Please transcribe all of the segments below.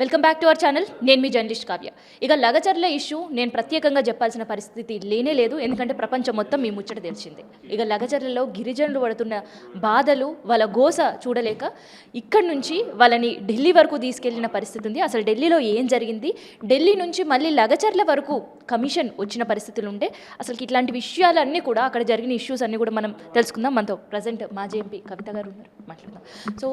Welcome back to our channel. నేను మీ journalist Kavya. ఇక Lagacharla issue నేను ప్రత్యేకంగా చెప్పాల్సిన పరిస్థితి లేనే లేదు, ఎందుకంటే ప్రపంచం మొత్తం మీ ముచ్చట తెలిసిందే. ఇక లగచర్లలో గిరిజనులు పడుతున్న బాధలు, వాళ్ళ గోస చూడలేక ఇక్కడి నుంచి వాళ్ళని ఢిల్లీ వరకు తీసుకెళ్లిన పరిస్థితి ఉంది. అసలు ఢిల్లీలో ఏం జరిగింది, ఢిల్లీ నుంచి మళ్ళీ లగచర్ల వరకు కమిషన్ వచ్చిన పరిస్థితులు ఉంటే అసలు ఇట్లాంటి విషయాలన్నీ కూడా, అక్కడ జరిగిన ఇష్యూస్ అన్నీ కూడా మనం తెలుసుకుందాం. మనతో ప్రజెంట్ మాజీ ఎంపీ కవిత గారు ఉన్నారు, మాట్లాడదాం. సో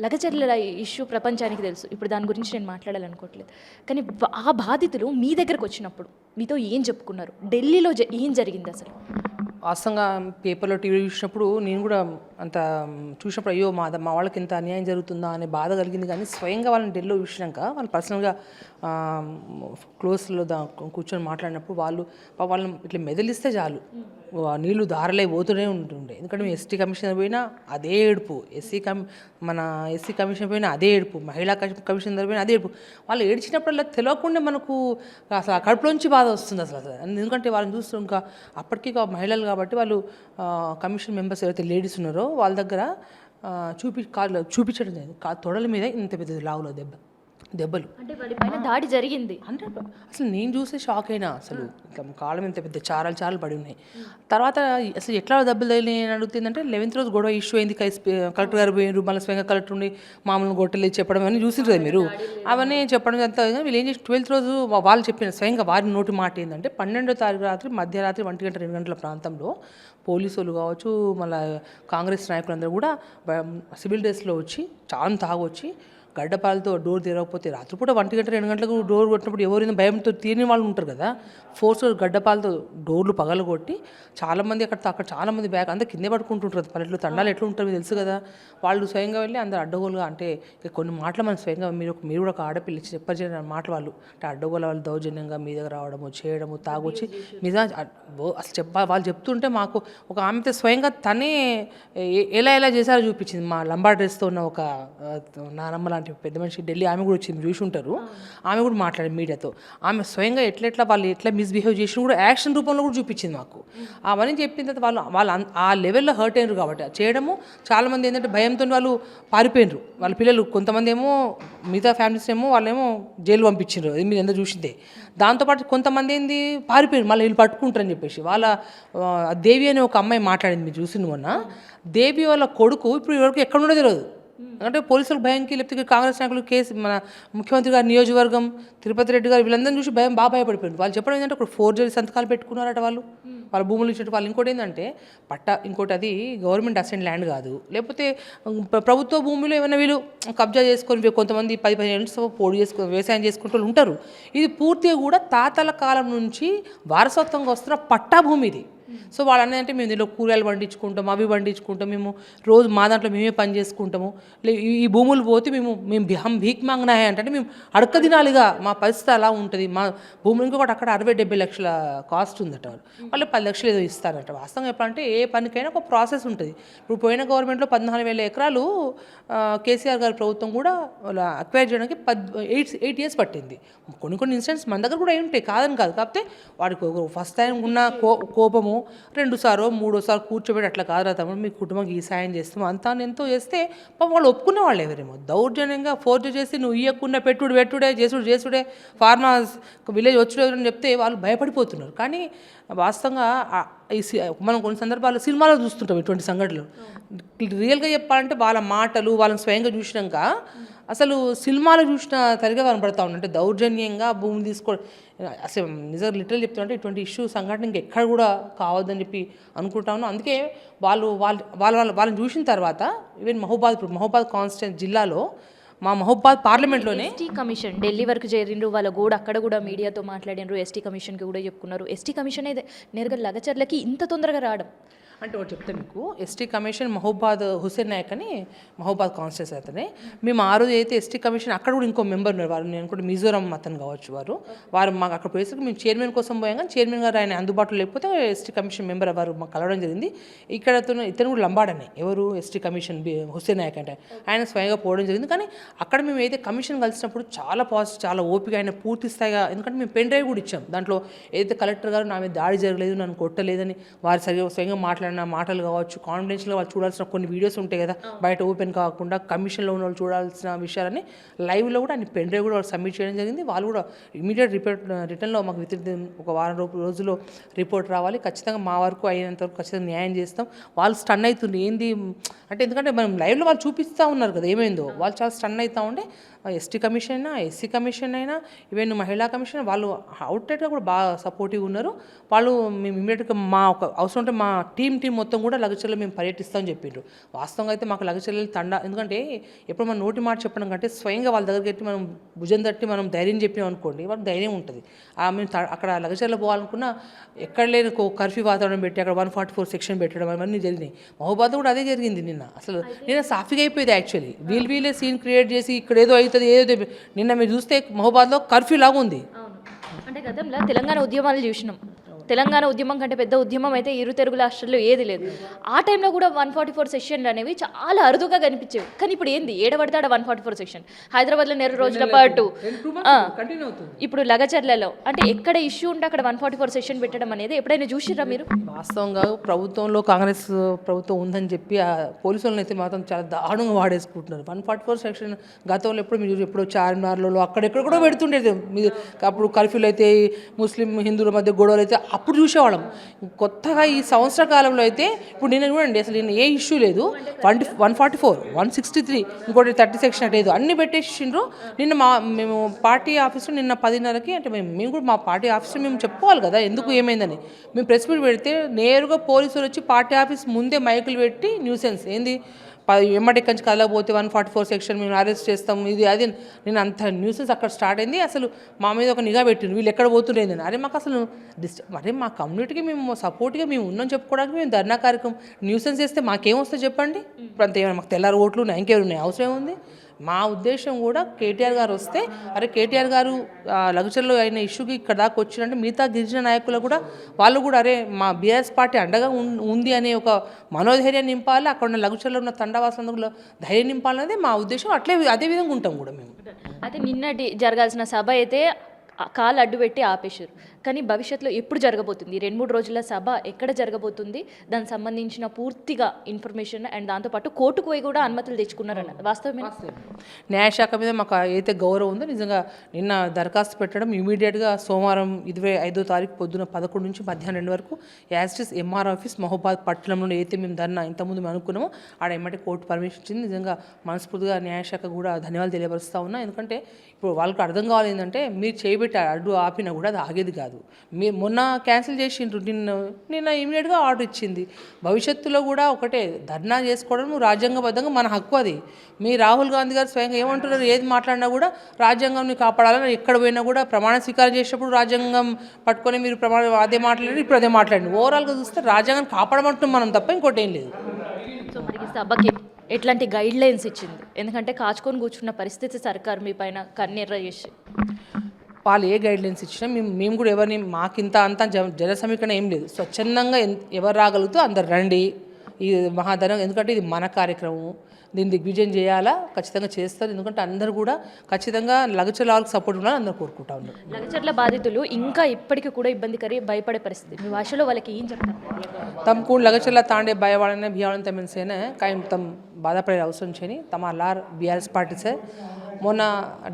లగచర్ల ఇష్యూ ప్రపంచానికి తెలుసు, ఇప్పుడు దాని గురించి నేను మాట్లాడాలనుకోవట్లేదు. కానీ ఆ బాధితులు మీ దగ్గరకు వచ్చినప్పుడు మీతో ఏం చెప్పుకున్నారు, ఢిల్లీలో ఏం జరిగింది అసలు? వాస్తవంగా పేపర్లో టీవీ చూసినప్పుడు నేను కూడా అంత చూసినప్పుడు అయ్యో మా వాళ్ళకి ఎంత అన్యాయం జరుగుతుందా అనే బాధ కలిగింది. కానీ స్వయంగా వాళ్ళని ఢిల్లీలో చూసినాక వాళ్ళు పర్సనల్గా క్లోజ్లో కూర్చొని మాట్లాడినప్పుడు వాళ్ళని ఇట్లా మెదలిస్తే చాలు నీళ్లు దారలే పోతూనే ఉంటుండే. ఎందుకంటే మేము ఎస్టీ కమిషనర్ పోయినా అదే ఏడుపు, మన ఎస్సీ కమిషన్ పోయినా అదే ఏడుపు, మహిళా కమిషనర్ పోయినా అదే ఏడుపు. వాళ్ళు ఏడ్చినప్పుడల్లా తెలియకుండా మనకు అసలు కడుపులోంచి బాధ వస్తుంది అసలు. ఎందుకంటే వాళ్ళని చూస్తూ ఇంకా అప్పటికీ మహిళలు కాబట్టి వాళ్ళు కమిషన్ మెంబర్స్ ఎవరైతే లేడీస్ ఉన్నారో వాళ్ళ దగ్గర చూపించడం లేదు, తొడల మీద ఇంత పెద్ద లావులో దెబ్బలు, అంటే వాళ్ళ పైన దాడి జరిగింది. అంటే అసలు నేను చూస్తే షాక్ అయినా, అసలు కాళ్ళ మీద పెద్ద చారాలు పడి ఉన్నాయి. తర్వాత అసలు ఎట్లా దెబ్బలు తగిలినాయి అని అడుగుతుందంటే 11th రోజు గొడవ ఇష్యూ అయింది, కలెక్టర్ గారు పోయినారు, మళ్ళీ స్వయంగా కలెక్టర్ ఉండి మామూలు గొట్టలు చెప్పడం అని చూసింటారు కదా మీరు, అవన్నీ చెప్పడం అంతా. వీళ్ళు ఏం చేసి 12th రోజు వాళ్ళు చెప్పిన స్వయంగా వారి నోటి మాట ఏంటంటే 12వ తారీఖు రాత్రి మధ్యరాత్రి 1 గంట 2 గంటల ప్రాంతంలో పోలీసులు కావచ్చు, మళ్ళీ కాంగ్రెస్ నాయకులందరూ కూడా సివిల్ డ్రెస్లో వచ్చి చాలా తాగొచ్చి గడ్డపాలతో డోర్ తీరకపోతే, రాత్రిపూట 1 గంట 2 గంటలకు డోర్ కొట్టినప్పుడు ఎవరైనా భయంతో తీరిన వాళ్ళు ఉంటారు కదా, ఫోర్స్ గడ్డపాలతో డోర్లు పగలగొట్టి చాలామంది అక్కడ చాలామంది బ్యాగ్ అంతా కిందే పడుకుంటుంటారు. పల్లెట్లో తండాలు ఎట్లా ఉంటారు తెలుసు కదా. వాళ్ళు స్వయంగా వెళ్ళి అందరు అడ్డగోలుగా, అంటే కొన్ని మాటలు మనం స్వయంగా మీరు కూడా ఒక ఆడపిల్లి చెప్పని మాటలు వాళ్ళు అంటే అడ్డగోల వాళ్ళు దౌర్జన్యంగా మీ దగ్గర రావడము చేయడము తాగొచ్చి అసలు వాళ్ళు చెప్తుంటే మాకు ఒక ఆమెతో స్వయంగా తనే ఎలా చేశారో చూపించింది. మా లంబా డ్రెస్తో ఉన్న ఒక నానమ్మ లాంటి పెద్ద మనిషి ఢిల్లీ, ఆమె కూడా వచ్చింది, చూసి ఉంటారు. ఆమె కూడా మాట్లాడింది మీడియాతో. ఆమె స్వయంగా వాళ్ళు ఎట్లా మిస్బిహేవ్ చేసిన కూడా యాక్షన్ రూపంలో కూడా చూపించింది మాకు. అవన్నీ చెప్పిన తర్వాత వాళ్ళు ఆ లెవెల్లో హర్ట్ అయినారు కాబట్టి చేయడము. చాలామంది ఏంటంటే భయంతో వాళ్ళు పారిపోయినారు. వాళ్ళ పిల్లలు కొంతమంది ఏమో, మిగతా ఫ్యామిలీస్ ఏమో వాళ్ళేమో జైలు పంపించారు, అది మీరు ఎందుకు చూసిందే. దాంతోపాటు కొంతమంది ఏంది పారిపోయారు, మళ్ళీ వీళ్ళు పట్టుకుంటారని చెప్పేసి. వాళ్ళ దేవి అనే ఒక అమ్మాయి మాట్లాడింది, మీరు చూసింది మొన్న. దేవి వాళ్ళ కొడుకు ఇప్పుడు వరకు ఎక్కడ ఉండో తెలియదు. అంటే పోలీసులకు భయంకి, లేకపోతే కాంగ్రెస్ నాయకులు మన ముఖ్యమంత్రి గారి నియోజకవర్గం తిరుపతి రెడ్డి గారు వీళ్ళందరినీ చూసి బాగా భయపడిపోయింది. వాళ్ళు చెప్పడం ఏంటంటే ఒక ఫోర్జరీ సంతకాలు పెట్టుకున్నారట వాళ్ళ భూములు ఇచ్చినట్టు. వాళ్ళు ఇంకోటి ఏంటంటే ఇంకోటి అది గవర్నమెంట్ అసెంట్ ల్యాండ్ కాదు, లేకపోతే ప్రభుత్వ భూమిలో ఏమైనా వీళ్ళు కబ్జా చేసుకొని కొంతమంది 10-15 ఏళ్ళు పోటీ చేసుకొని వ్యవసాయం చేసుకుంటూ ఉంటారు. ఇది పూర్తిగా కూడా తాతల కాలం నుంచి వారసత్వంగా వస్తున్న పట్టా భూమి ఇది. సో వాళ్ళు అనేది మేము దీనిలో కూరగాయలు పండించుకుంటాం, అవి పండించుకుంటాం, మేము రోజు మా దాంట్లో మేమే పని చేసుకుంటాము, ఈ భూములు పోతే మేము భీక్ మాంగనాయ అంటే మేము అడక దినాలిగా మా పరిస్థితి అలా ఉంటుంది. మా భూములు ఇంకొకటి అక్కడ 60-70 లక్షల కాస్ట్ ఉందట, వాళ్ళు 10 లక్షలు ఏదో ఇస్తారట. వాస్తవంగా చెప్పాలంటే ఏ పనికైనా ఒక ప్రాసెస్ ఉంటుంది. ఇప్పుడు పోయిన గవర్నమెంట్లో 14,000 ఎకరాలు కేసీఆర్ గారి ప్రభుత్వం కూడా అక్వైర్ చేయడానికి 8 years పట్టింది. కొన్ని ఇన్సిడెంట్స్ మన దగ్గర కూడా ఉంటాయి, కాదని కాదు. కాకపోతే వాడికి ఫస్ట్ టైం ఉన్న కోపము 2సారో 3సారో కూర్చోబెట్టి అట్లా కాదు తమ్ముడు మీ కుటుంబానికి ఈ సాయం చేస్తాము అంతా ఎంతో చేస్తే వాళ్ళు ఒప్పుకునే వాళ్ళు ఎవరేమో దౌర్జన్యంగా ఫోర్జ్ చేసి నువ్వు ఇయ్యకుండా పెట్టుడే చేసుడే ఫార్మర్స్ విలేజ్ వచ్చుడే అని చెప్తే వాళ్ళు భయపడిపోతున్నారు. కానీ వాస్తవంగా మనం కొన్ని సందర్భాల్లో సినిమాలో చూస్తుంటాం ఇటువంటి సంఘటనలు. రియల్గా చెప్పాలంటే వాళ్ళ మాటలు వాళ్ళని స్వయంగా చూసినాక అసలు సినిమాలో చూసిన సరిగా కనబడతా ఉంది. అంటే దౌర్జన్యంగా భూమి తీసుకోవడం అసలు నిజంగా లిటరల్ చెప్తుంటే ఇటువంటి ఇష్యూ సంఘటన ఇంకెక్కడ కూడా కావద్దని చెప్పి అనుకుంటాను. అందుకే వాళ్ళని చూసిన తర్వాత ఈవెన్ మహబూబాద్ కాన్స్టిట్యూన్సీ జిల్లాలో మా మహబూబాద్ పార్లమెంట్లోనే ఎస్టీ కమిషన్ ఢిల్లీ వరకు చేరిండ్రు, వాళ్ళ కూడా అక్కడ కూడా మీడియాతో మాట్లాడినారు, ఎస్టీ కమిషన్కి కూడా చెప్పుకున్నారు. ఎస్టీ కమిషన్ అయితే నేరుగా లగచర్లకి ఇంత తొందరగా రావడం అంటే ఒకటి చెప్తే మీకు, ఎస్టీ కమిషన్ మహబూబాద్ హుసేన్ నాయక్ అని మహబూబాద్ కాన్స్టిట్యూన్సీ అతనే. మేము ఆ రోజు అయితే ఎస్టీ కమిషన్ అక్కడ కూడా ఇంకో మెంబర్ ఉన్నారు, వారు నేను కూడా మిజోరాం అతను కావచ్చు, వారు మాకు అక్కడ పోయేసరికి మేము చైర్మన్ కోసం పోయాం. కానీ చైర్మన్ గారు ఆయన అందుబాటులో లేకపోతే ఎస్టీ కమిషన్ మెంబర్ వారు మాకు కలవడం జరిగింది. ఇక్కడ ఇతను కూడా లంబాడనే, ఎవరు ఎస్టీ కమిషన్ హుసేన్ నాయక్ అంటే ఆయన స్వయంగా పోవడం జరిగింది. కానీ అక్కడ మేము అయితే కమిషన్ కలిసినప్పుడు చాలా పాజిటివ్, చాలా ఓపిక, ఆయన పూర్తి స్థాయిగా, ఎందుకంటే మేము పెన్ డ్రైవ్ కూడా ఇచ్చాం. దాంట్లో ఏదైతే కలెక్టర్ గారు నా మీద దాడి జరగలేదు, నన్ను కొట్టలేదని వారు స్వయంగా మాట్లాడారు. మాట్లాడిన మాటలు కావచ్చు, కాన్ఫిడెన్షియల్గా వాళ్ళు చూడాల్సిన కొన్ని వీడియోస్ ఉంటాయి కదా, బయట ఓపెన్ కాకుండా కమిషన్లో ఉన్న వాళ్ళు చూడాల్సిన విషయాలని లైవ్లో కూడా అన్ని పెన్ డ్రైవ్ కూడా వాళ్ళు సబ్మిట్ చేయడం జరిగింది. వాళ్ళు కూడా ఇమీడియట్ రిటర్న్లో మాకు ఒక వారం రోజుల్లో రిపోర్ట్ రావాలి, ఖచ్చితంగా మా వరకు అయినంత వరకు ఖచ్చితంగా న్యాయం చేస్తాం. వాళ్ళు స్టన్ అవుతుంది ఏంది అంటే, ఎందుకంటే మనం లైవ్లో వాళ్ళు చూపిస్తూ ఉన్నారు కదా ఏమైందో, వాళ్ళు చాలా స్టన్ అవుతూ ఉండే ఎస్టీ కమిషన్ అయినా, ఎస్సీ కమిషన్ అయినా, ఈవెన్ మహిళా కమిషన్ వాళ్ళు అవుట్లెట్గా కూడా బాగా సపోర్టివ్ ఉన్నారు. వాళ్ళు మేము ఇమీడియట్గా మా ఒక అవసరం ఉంటే మా టీం మొత్తం కూడా లగచర్లో మేము పర్యటిస్తామని చెప్పిండ్రు. వాస్తవంగా అయితే మాకు లగచర్లు ఎందుకంటే ఎప్పుడు మనం నోటి మాట చెప్పడం కంటే స్వయంగా వాళ్ళ దగ్గరికి పెట్టి మనం భుజం తట్టి మనం ధైర్యం చెప్పినాం అనుకోండి, వాళ్ళకి ధైర్యం ఉంటుంది. మేము అక్కడ లగచర్లో పోవాలనుకున్నా ఎక్కడ లేని కర్ఫ్యూ వాతావరణం పెట్టి అక్కడ 144 సెక్షన్ పెట్టడం అవన్నీ జరిగినాయి. మహబూబాద్ కూడా అదే జరిగింది నిన్న. అసలు నిన్న సాఫీగా అయిపోయింది యాక్చువల్లీ. వీళ్ళే సీన్ క్రియేట్ చేసి ఇక్కడ ఏదో అవుతుంది ఏదో. నిన్న మీరు చూస్తే మహబూబాద్లో కర్ఫ్యూ లాగా ఉంది. అంటే గతంలో తెలంగాణ ఉద్యమాలు చూసినాం. తెలంగాణ ఉద్యమం కంటే పెద్ద ఉద్యమం అయితే ఇరు తెలుగు రాష్ట్రాల్లో ఏది లేదు. ఆ టైంలో కూడా 144 సెక్షన్లు అనేవి చాలా అరుదుగా కనిపించేవి. కానీ ఇప్పుడు ఏంది ఏడబడితే ఆడ 144 సెక్షన్. హైదరాబాద్లో 2 రోజుల పాటు, ఇప్పుడు లగచర్లలో అంటే ఎక్కడ ఇష్యూ ఉంటే అక్కడ 144 సెక్షన్ పెట్టడం అనేది ఎప్పుడైనా చూసిరా మీరు? వాస్తవంగా ప్రభుత్వంలో కాంగ్రెస్ ప్రభుత్వం ఉందని చెప్పి ఆ పోలీసులను అయితే మాత్రం చాలా దారుణంగా వాడేసుకుంటున్నారు. 144 సెక్షన్ గతంలో ఎప్పుడో చార్మినార్లలో అక్కడెక్కడ కూడా పెడుతుండేది. మీరు అప్పుడు కర్ఫ్యూలు అయితే ముస్లిం హిందువుల మధ్య గొడవలు అయితే అప్పుడు చూసేవాళ్ళం. కొత్తగా ఈ సంవత్సర కాలంలో అయితే ఇప్పుడు నేను చూడండి అసలు నేను ఏ ఇష్యూ లేదు. 144, 163, ఇంకోటి 30 సెక్షన్ లేదు, అన్ని పెట్టేసిండ్రు. నిన్న మేము పార్టీ ఆఫీస్లో నిన్న 10:30కి అంటే మేము కూడా మా పార్టీ ఆఫీస్లో మేము చెప్పుకోవాలి కదా ఎందుకు ఏమైందని. మేము ప్రెస్ మీట్ పెడితే నేరుగా పోలీసులు వచ్చి పార్టీ ఆఫీస్ ముందే మైకులు పెట్టి న్యూసెన్స్ ఏంది ఎమ్మటి కంచి కదలకపోతే 144 సెక్షన్ మేము అరెస్ట్ చేస్తాం ఇది అది. నేను అంత న్యూసెన్స్ అక్కడ స్టార్ట్ అయింది. అసలు మా మీద ఒక నిఘా పెట్టింది వీళ్ళు ఎక్కడ పోతుండేదని. అరే మాకు అసలు అరే మా కమ్యూనిటీకి మేము సపోర్ట్గా మేము ఉన్నాం చెప్పుకోవడానికి మేము ధర్నా కార్యక్రమం న్యూసెన్స్ చేస్తే మాకేమొస్తుంది చెప్పండి. ఇప్పుడు అంత ఏమైనా మాకు తెల్లారి ఓట్లు ఉన్నాయి ఇంకేమైనా ఉన్నాయి అవసరం ఉంది. మా ఉద్దేశం కూడా కేటీఆర్ గారు వస్తే అరే కేటీఆర్ గారు లగచర్లో అయిన ఇష్యూకి ఇక్కడ దాకా వచ్చినంటే మిగతా గిరిజన నాయకులు కూడా వాళ్ళు కూడా అరే మా బీఆర్ఎస్ పార్టీ అండగా ఉంది అనే ఒక మనోధైర్యాన్ని నింపాలి, అక్కడ ఉన్న లగచర్లో ఉన్న తండావాసులందులో ధైర్యం నింపాలనేది మా ఉద్దేశం. అదే విధంగా ఉంటాం కూడా మేము. అయితే నిన్నటి జరగాల్సిన సభ అయితే కాలు అడ్డుపెట్టి ఆపేశారు. కానీ భవిష్యత్తులో ఎప్పుడు జరగబోతుంది? 2-3 రోజుల సభ ఎక్కడ జరగబోతుంది? దానికి సంబంధించిన పూర్తిగా ఇన్ఫర్మేషన్ అండ్ దాంతోపాటు కోర్టుకు పోయి కూడా అనుమతులు తెచ్చుకున్నారన్న వాస్తవమే. న్యాయశాఖ మీద మాకు అయితే గౌరవం ఉందో నిజంగా నిన్న దరఖాస్తు పెట్టడం ఇమీడియట్గా సోమవారం 25వ తారీఖు పొద్దున 11 నుంచి మధ్యాహ్నం 2 వరకు యాస్టిస్ ఎంఆర్ ఆఫీస్ మహబూబాద్ పట్టణంలో అయితే మేము ధర్నా ఇంతకుముందు మేము అనుకున్నామో ఆడ ఎమ్మటి కోర్టు పర్మిషన్ ఇచ్చింది. నిజంగా మనస్ఫూర్తిగా న్యాయశాఖ కూడా ధన్యవాదాలు తెలియపరుస్తూ ఉన్నా. ఎందుకంటే ఇప్పుడు వాళ్ళకి అర్థం కావాలి ఏంటంటే మీరు చేయబెట్టి అడ్డు ఆపినా కూడా అది ఆగేది కాదు. మీరు మొన్న క్యాన్సిల్ చేసిండ్రు, నిన్న ఇమీడియట్గా ఆర్డర్ ఇచ్చింది. భవిష్యత్తులో కూడా ఒకటే ధర్నా చేసుకోవడం రాజ్యాంగబద్ధంగా మన హక్కు. అది మీ రాహుల్ గాంధీ గారు స్వయంగా ఏమంటున్నారు, ఏది మాట్లాడినా కూడా రాజ్యాంగంని కాపాడాలని ఎక్కడ పోయినా కూడా ప్రమాణ స్వీకారం చేసేటప్పుడు రాజ్యాంగం పట్టుకొని మీరు అదే మాట్లాడి ఇప్పుడు అదే మాట్లాడండి. ఓవరాల్గా చూస్తే రాజ్యాంగం కాపాడమంటున్నాం మనం తప్ప ఇంకోటి ఏం లేదు. సో మరి సభకి ఎట్లాంటి గైడ్ లైన్స్ ఇచ్చింది? ఎందుకంటే కాచుకొని కూర్చున్న పరిస్థితి సర్కారు మీ పైన కన్నెర్ర చేసి వాళ్ళు ఏ గైడ్లైన్స్ ఇచ్చినా మేము కూడా ఎవరిని మాకింత అంతా జన సమీకరణ ఏం లేదు. స్వచ్ఛందంగా ఎవరు రాగలుగుతూ అందరు రండి. ఈ మహాధనం ఎందుకంటే ఇది మన కార్యక్రమం, దీన్ని దిగ్విజయం చేయాలా, ఖచ్చితంగా చేస్తారు. ఎందుకంటే అందరూ కూడా ఖచ్చితంగా లగచర్ల వాళ్ళకి సపోర్ట్ ఉండాలని అందరూ కోరుకుంటా ఉన్నారు. లగచర్ల బాధితులు ఇంకా ఇప్పటికీ కూడా ఇబ్బందికరి భయపడే పరిస్థితి. మీ భాషలో వాళ్ళకి ఏం చెప్తారు? तमको लगचला तांडे बायवाड़ने भियावण तमिन से ने कायम तम बाधा पड़े अवसर छेनी तमा लार बीआरएस पार्टी से मोना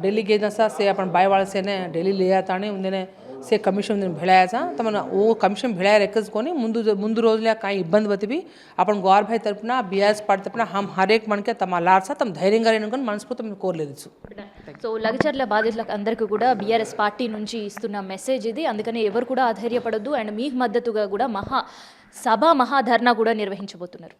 दिल्ली के नसा से अपन बायवाड़ से ने दिल्ली ले आताने उन्हें से कमिशन भेड़ाया तमन वो कमिशन भेड़ा रेक्कोनी मुंदु रोजले कहीं इब्बंदी बती भी अपन गौर भाई तरफना बीआरएस पार्टी तरफना हम हर एक मन के तमा लार सा तम धैर्य मनस्फूर्ति కోరలేదు. సో లగచర్ల బాధితులకు అందరికీ కూడా బీఆర్ఎస్ పార్టీ నుంచి ఇస్తున్న మెసేజ్ ఇది. అందుకని ఎవరు కూడా అధైర్యపడొద్దు. అండ్ మీకు మద్దతుగా కూడా మహాధర్నా కూడా నిర్వహించబోతున్నారు.